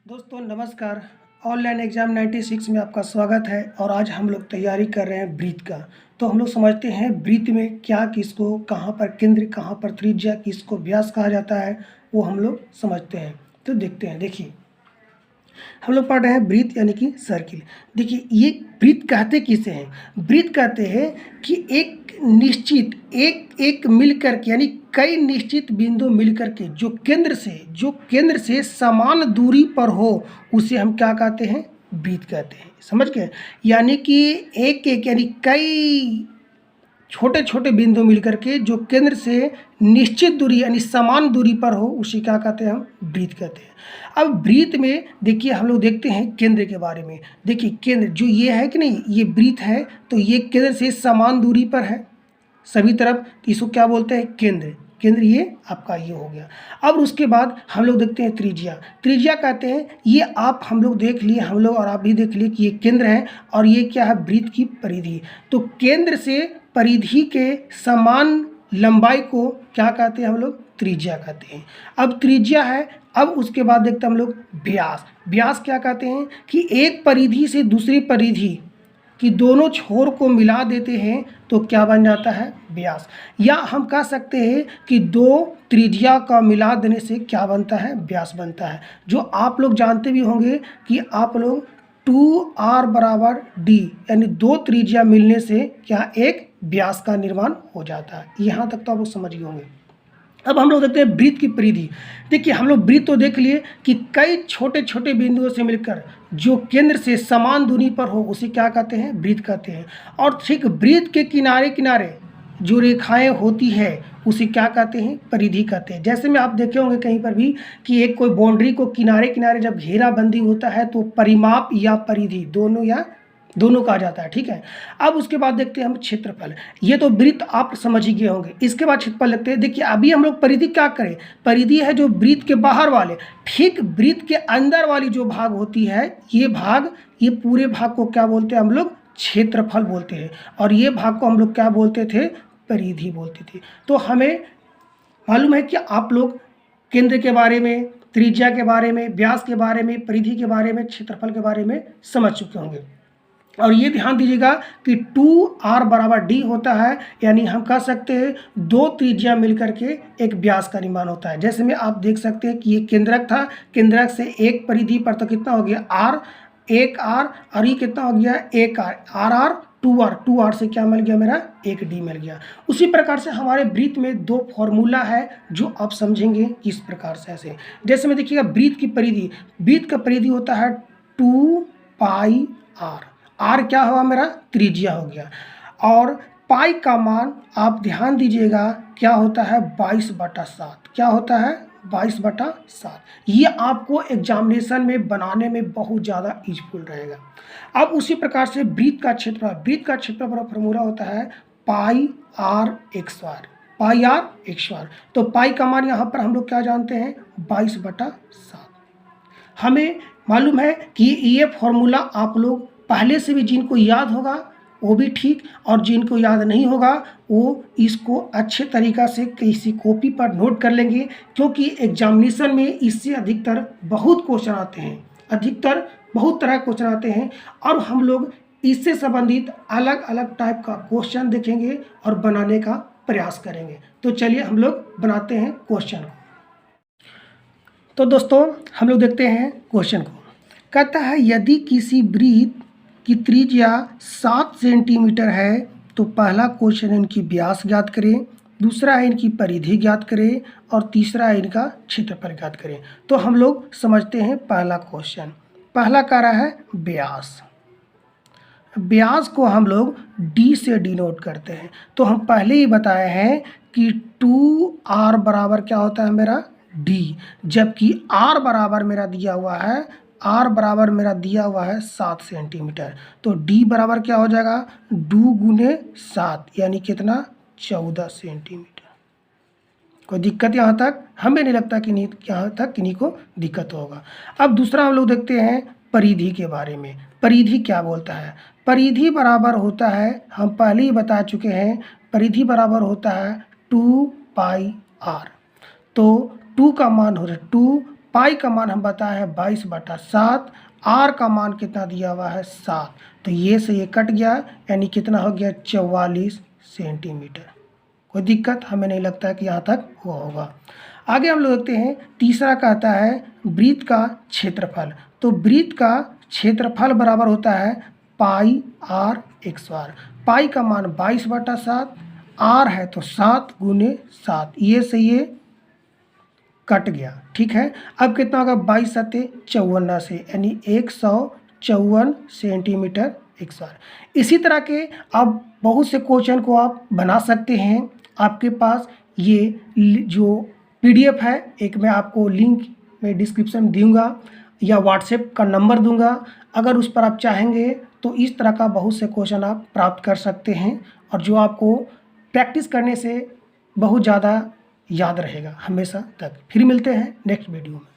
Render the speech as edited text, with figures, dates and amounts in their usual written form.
दोस्तों नमस्कार। Online exam 96 में आपका स्वागत है और आज हम लोग तैयारी कर रहे हैं ब्रीथ का। तो हम लोग समझते हैं ब्रीथ में क्या किसको कहाँ पर केंद्र कहाँ पर त्रिज्या किसको व्यास कहा जाता है वो हम लोग समझते हैं। तो देखते हैं। देखिए हम लोग पढ़ रहे हैं ब्रीथ यानी कि सर्किल। देखिए ये ब्रीथ कहते किसे हैं? ब्रीथ कहते हैं कि एक निश्चित एक मिल करके यानी कई निश्चित बिंदु मिल करके जो केंद्र से समान दूरी पर हो उसे हम क्या कहते हैं? ब्रीथ कहते हैं। समझ गए? यानी कि एक यानी कई छोटे छोटे बिंदु मिलकर के जो केंद्र से निश्चित दूरी यानी समान दूरी पर हो उसे क्या कहते हैं? हम ब्रीथ कहते हैं। अब ब्रीथ में देखिए हम लोग देखते हैं केंद्र के बारे में। देखिए केंद्र जो ये है कि नहीं, ये ब्रीथ है तो ये केंद्र से समान दूरी पर है सभी तरफ, तो इसको क्या बोलते हैं? केंद्र। केंद्र ये आपका ये हो गया। अब उसके बाद हम लोग देखते हैं त्रिज्या। त्रिज्या कहते हैं ये आप हम लोग देख लिए, हम लोग और आप भी देख लिए कि ये केंद्र है और ये क्या है? ब्रीथ की परिधि। तो केंद्र से परिधि के समान लंबाई को क्या कहते हैं? हम लोग त्रिज्या कहते हैं। अब त्रिज्या है। अब उसके बाद देखते हैं हम लोग व्यास। व्यास क्या कहते हैं कि एक परिधि से दूसरी परिधि कि दोनों छोर को मिला देते हैं तो क्या बन जाता है? व्यास। या हम कह सकते हैं कि दो त्रिज्या का मिला देने से क्या बनता है? व्यास बनता है। जो आप लोग जानते भी होंगे कि आप लोग 2r बराबर d यानी दो त्रिज्या मिलने से क्या एक व्यास का निर्माण हो जाता है। यहाँ तक तो आप लोग समझ गए होंगे। अब हम लोग देखते हैं ब्रीथ की परिधि। देखिए हम लोग ब्रीथ तो देख लिए कि कई छोटे छोटे बिंदुओं से मिलकर जो केंद्र से समान दूरी पर हो उसे क्या कहते हैं? ब्रीथ कहते हैं। और ठीक ब्रीथ के किनारे किनारे जो रेखाएं होती है उसे क्या कहते हैं? परिधि कहते हैं। जैसे में आप देखे होंगे कहीं पर भी कि एक कोई बाउंड्री को किनारे किनारे जब घेराबंदी होता है तो परिमाप या परिधि दोनों कहा जाता है। ठीक है। अब उसके बाद देखते हैं हम क्षेत्रफल। ये तो ब्रीथ आप समझ ही गए होंगे। इसके बाद क्षेत्रफल देखते हैं। देखिए अभी हम लोग परिधि क्या करें? परिधि है जो ब्रीथ के बाहर वाले, ठीक ब्रीथ के अंदर वाली जो भाग होती है ये पूरे भाग को क्या बोलते हैं? हम लोग क्षेत्रफल बोलते हैं। और ये भाग को हम लोग क्या बोलते थे? परिधि बोलते थे। तो हमें मालूम है कि आप लोग केंद्र के बारे में, त्रिज्या के बारे में, व्यास के बारे में, परिधि के बारे में, क्षेत्रफल के बारे में समझ चुके होंगे। और ये ध्यान दीजिएगा कि 2r बराबर d होता है, यानी हम कह सकते हैं दो त्रिज्या मिलकर के एक व्यास का निर्माण होता है। जैसे में आप देख सकते हैं कि ये केंद्रक था, केंद्रक से एक परिधि पर तो कितना हो गया? r, एक r, और ये कितना हो गया? एक r, r 2r से क्या मिल गया? मेरा एक d मिल गया। उसी प्रकार से हमारे ब्रीथ में दो फॉर्मूला है जो आप समझेंगे इस प्रकार से। ऐसे जैसे में देखिएगा ब्रीथ की परिधि, ब्रीथ का परिधि होता है 2πr। r क्या हुआ? मेरा त्रिज्या हो गया। और पाई का मान आप ध्यान दीजिएगा क्या होता है? 22/7। क्या होता है? 22/7। ये आपको एग्जामिनेशन में बनाने में बहुत ज़्यादा यूजफुल रहेगा। अब उसी प्रकार से ब्रीथ का क्षेत्रफल का फॉर्मूला होता है pi r x square. Pi r x square. तो पाई का मान यहाँ पर हम लोग क्या जानते हैं? 22/7। हमें मालूम है कि ये फॉर्मूला आप लोग पहले से भी जिनको याद होगा वो भी ठीक, और जिनको याद नहीं होगा वो इसको अच्छे तरीक़ा से किसी कॉपी पर नोट कर लेंगे, क्योंकि एग्जामिनेशन में इससे अधिकतर बहुत क्वेश्चन आते हैं, अधिकतर बहुत तरह के क्वेश्चन आते हैं। और हम लोग इससे संबंधित अलग अलग टाइप का क्वेश्चन देखेंगे और बनाने का प्रयास करेंगे। तो चलिए हम लोग बनाते हैं क्वेश्चन। तो दोस्तों हम लोग देखते हैं क्वेश्चन को। कहता है यदि किसी ब्रीथ की त्रिज्या 7 सेंटीमीटर है तो पहला क्वेश्चन इनकी व्यास ज्ञात करें, दूसरा है इनकी परिधि ज्ञात करें, और तीसरा है इनका क्षेत्रफल ज्ञात करें। तो हम लोग समझते हैं पहला क्वेश्चन। पहला कह रहा है व्यास। व्यास को हम लोग d से डिनोट करते हैं। तो हम पहले ही बताए हैं कि 2r बराबर क्या होता है? मेरा d, जबकि r बराबर मेरा दिया हुआ है, r बराबर मेरा दिया हुआ है 7 सेंटीमीटर। तो d बराबर क्या हो जाएगा? 2 गुने 7 यानी कितना? 14 सेंटीमीटर। कोई दिक्कत यहाँ तक? हमें नहीं लगता कि नहीं यहाँ तक किन्हीं को दिक्कत होगा। अब दूसरा हम लोग देखते हैं परिधि के बारे में। परिधि क्या बोलता है? परिधि बराबर होता है, हम पहले ही बता चुके हैं, परिधि बराबर होता है 2πr। तो 2 का मान हो रहा है 2 पाई का मान हम बताया है 22/7, आर का मान कितना दिया हुआ है 7, तो ये से ये कट गया, यानी कितना हो गया 44 सेंटीमीटर। कोई दिक्कत हमें नहीं लगता है कि यहाँ तक हुआ होगा। आगे हम लोग देखते हैं, तीसरा कहता है वृत्त का क्षेत्रफल। तो वृत्त का क्षेत्रफल बराबर होता है पाई आर एक्स आर। पाई का मान 22/7, आर है तो 7 × 7, ये से ये कट गया, ठीक है। अब कितना होगा 22 × 7 = 54 से, यानी 154 सेंटीमीटर एक्स आर। इसी तरह के आप बहुत से क्वेश्चन को आप बना सकते हैं। आपके पास ये जो PDF है, एक मैं आपको लिंक में डिस्क्रिप्शन दूंगा या व्हाट्सएप का नंबर दूंगा, अगर उस पर आप चाहेंगे तो इस तरह का बहुत से क्वेश्चन आप प्राप्त कर सकते हैं, और जो आपको प्रैक्टिस करने से बहुत ज़्यादा याद रहेगा हमेशा तक। फिर मिलते हैं नेक्स्ट वीडियो में।